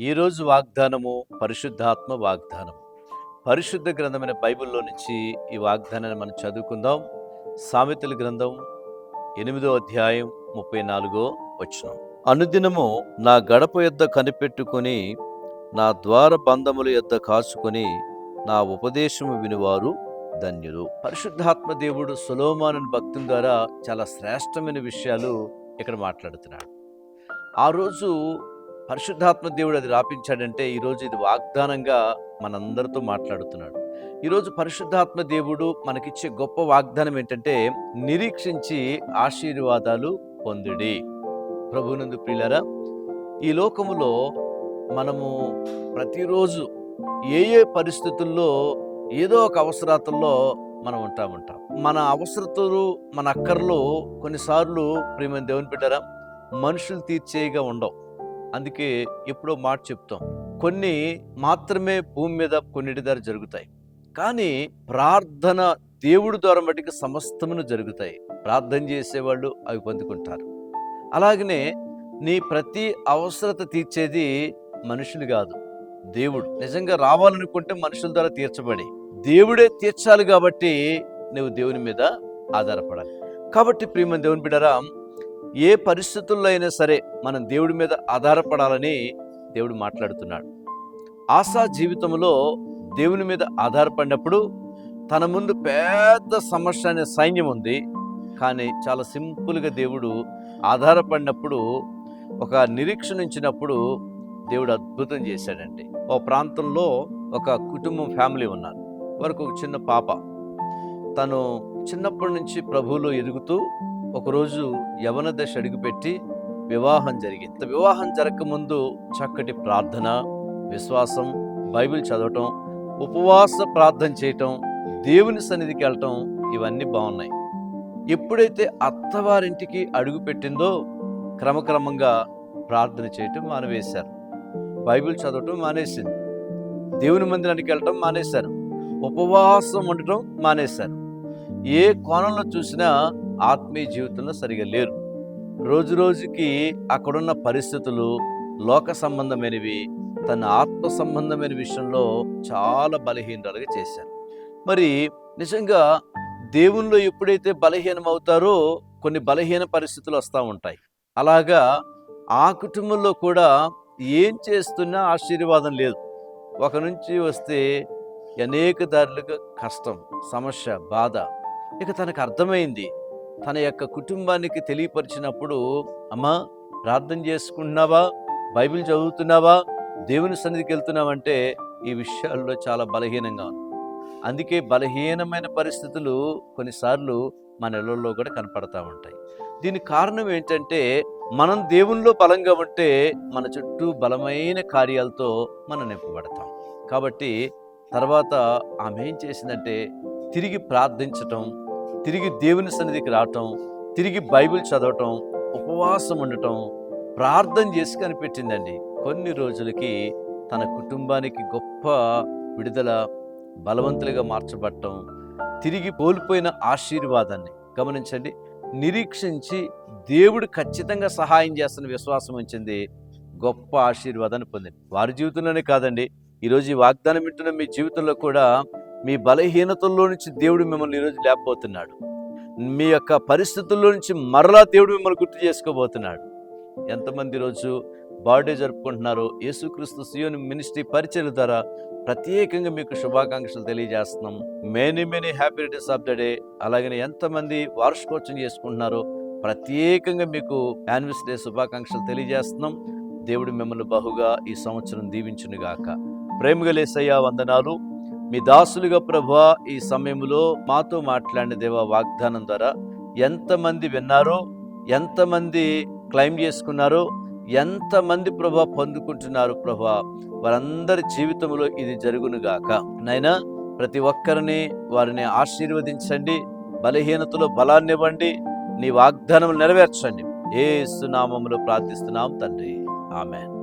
ఈరోజు వాగ్దానము పరిశుద్ధాత్మ వాగ్దానం. పరిశుద్ధ గ్రంథమైన బైబిల్లో నుంచి ఈ వాగ్దానాన్ని మనం చదువుకుందాం. సామెతల గ్రంథం 8వ అధ్యాయం 34వ వచనం. అనుదినము నా గడప యొద్ద కనిపెట్టుకొని, నా ద్వార బంధముల యొద్ద కాచుకొని, నా ఉపదేశము వినువారు ధన్యులు. పరిశుద్ధాత్మ దేవుడు సొలొమోను భక్తుని ద్వారా చాలా శ్రేష్టమైన విషయాలు ఇక్కడ మాట్లాడుతున్నాడు. ఆ రోజు పరిశుద్ధాత్మ దేవుడు అది రాపించాడంటే ఈరోజు ఇది వాగ్దానంగా మనందరితో మాట్లాడుతున్నాడు. ఈరోజు పరిశుద్ధాత్మ దేవుడు మనకిచ్చే గొప్ప వాగ్దానం ఏంటంటే, నిరీక్షించి ఆశీర్వాదాలు పొందుడి. ప్రభువునందు ప్రియులారా, ఈ లోకములో మనము ప్రతిరోజు ఏ పరిస్థితుల్లో ఏదో ఒక అవసరాతుల్లో మనం ఉంటాం. మన అవసరతలు, మన అక్కర్లు కొన్నిసార్లు ప్రియమైన దేవుని బిడ్డరా మనుషులు తీర్చేయగా ఉండవు. అందుకే ఎప్పుడో మాట చెప్తాం, కొన్ని మాత్రమే భూమి మీద కొన్నిటి ద్వారా జరుగుతాయి. కానీ ప్రార్థన దేవుడి ద్వారా మటుకు సమస్తమును జరుగుతాయి. ప్రార్థన చేసేవాళ్ళు అవి పొందుకుంటారు. అలాగనే నీ ప్రతి అవసరత తీర్చేది మనుషులు కాదు, దేవుడు. నిజంగా రావాలనుకుంటే మనుషుల ద్వారా తీర్చబడి దేవుడే తీర్చాలి. కాబట్టి నువ్వు దేవుని మీద ఆధారపడాలి. కాబట్టి ప్రియమైన దేవుని బిడ్డరా, ఏ పరిస్థితుల్లో అయినా సరే మనం దేవుడి మీద ఆధారపడాలని దేవుడు మాట్లాడుతున్నాడు. ఆసా జీవితంలో దేవుని మీద ఆధారపడినప్పుడు తన ముందు పెద్ద సమస్య అనే సైన్యం ఉంది. కానీ చాలా సింపుల్గా దేవుడు ఆధారపడినప్పుడు, ఒక నిరీక్షణ ఇచ్చినప్పుడు దేవుడు అద్భుతం చేశాడండి. ఓ ప్రాంతంలో ఒక కుటుంబం, ఫ్యామిలీ ఉన్నారు. వారికి ఒక చిన్న పాప. తను చిన్నప్పటి నుంచి ప్రభువులో ఎదుగుతూ ఒకరోజు యవన దశ అడుగుపెట్టి వివాహం జరిగింది. వివాహం జరగకముందు చక్కటి ప్రార్థన, విశ్వాసం, బైబిల్ చదవటం, ఉపవాస ప్రార్థన చేయటం, దేవుని సన్నిధికి వెళ్ళటం, ఇవన్నీ బాగున్నాయి. ఎప్పుడైతే అత్తవారింటికి అడుగు పెట్టిందో క్రమక్రమంగా ప్రార్థన చేయటం మానేశారు, బైబిల్ చదవటం మానేసింది, దేవుని మందిరానికి వెళ్ళటం మానేశారు, ఉపవాసం ఉండటం మానేశారు. ఏ కోణంలో చూసినా ఆత్మీయ జీవితంలో సరిగా లేరు. రోజు రోజుకి అక్కడున్న పరిస్థితులు లోక సంబంధమైనవి, తన ఆత్మ సంబంధమైన విషయంలో చాలా బలహీనరాలుగా చేశారు. మరి నిజంగా దేవునిలో ఎప్పుడైతే బలహీనం అవుతారో కొన్ని బలహీన పరిస్థితులు వస్తూ ఉంటాయి. అలాగా ఆ కుటుంబంలో కూడా ఏం చేస్తున్నా ఆశీర్వాదం లేదు. ఒక నుంచి వస్తే అనేక దారులుగా కష్టం, సమస్య, బాధ. ఇక తనకు అర్థమైంది. తన యొక్క కుటుంబానికి తెలియపరిచినప్పుడు, అమ్మా ప్రార్థన చేసుకుంటున్నావా, బైబిల్ చదువుతున్నావా, దేవుని సన్నిధికి వెళ్తున్నావంటే ఈ విషయాల్లో చాలా బలహీనంగా ఉంది. అందుకే బలహీనమైన పరిస్థితులు కొన్నిసార్లు మన ఇళ్లలో కూడా కనపడతా ఉంటాయి. దీనికి కారణం ఏంటంటే, మనం దేవునిలో బలంగా ఉంటే మన చుట్టూ బలమైన కార్యాలతో మనం నింపబడతాం. కాబట్టి తర్వాత ఆమె ఏం చేసిందంటే, తిరిగి ప్రార్థించటం, తిరిగి దేవుని సన్నిధికి రావటం, తిరిగి బైబిల్ చదవటం, ఉపవాసం ఉండటం, ప్రార్థన చేసి కనిపెట్టిందండి. కొన్ని రోజులకి తన కుటుంబానికి గొప్ప విడుదల, బలవంతులుగా మార్చబడటం, తిరిగి కోల్పోయిన ఆశీర్వాదాన్ని గమనించండి. నిరీక్షించి దేవుడు ఖచ్చితంగా సహాయం చేస్తున్న విశ్వాసం ఉంచింది, గొప్ప ఆశీర్వాదాన్ని పొందింది. వారి జీవితంలోనే కాదండి, ఈరోజు ఈ వాగ్దానం వింటున్న మీ జీవితంలో కూడా మీ బలహీనతల్లో నుంచి దేవుడు మిమ్మల్ని ఈరోజు లేపబోతున్నాడు. మీ యొక్క పరిస్థితుల్లో నుంచి మరలా దేవుడు మిమ్మల్ని గుర్తు చేసుకోబోతున్నాడు. ఎంతమంది ఈరోజు బర్త్డే జరుపుకుంటున్నారో, యేసుక్రీస్తు సియోను మినిస్ట్రీ పరిచర్య ద్వారా ప్రత్యేకంగా మీకు శుభాకాంక్షలు తెలియజేస్తున్నాం. Many happy returns of the day. అలాగనే ఎంతమంది వార్షికోత్సవం చేసుకుంటున్నారో ప్రత్యేకంగా మీకు యానివర్సరీ శుభాకాంక్షలు తెలియజేస్తున్నాం. దేవుడు మిమ్మల్ని బహుగా ఈ సంవత్సరం దీవించునుగాక. ప్రేమగా యేసయ్యా వందనాలు. మీ దాసులుగా ప్రభువా ఈ సమయంలో మాతో మాట్లాడిన దేవా వాగ్దానం ద్వారా ఎంతమంది విన్నారో, ఎంతమంది క్లెయిమ్ చేసుకున్నారో, ఎంతమంది ప్రభువా పొందుకుంటున్నారు ప్రభువా, వారందరి జీవితంలో ఇది జరుగునుగాక. నైనా ప్రతి ఒక్కరిని, వారిని ఆశీర్వదించండి, బలహీనతలో బలాన్ని ఇవ్వండి, నీ వాగ్దానం నెరవేర్చండి. యేసు నామములో ప్రార్థిస్తున్నాం తండ్రి, ఆమేన్.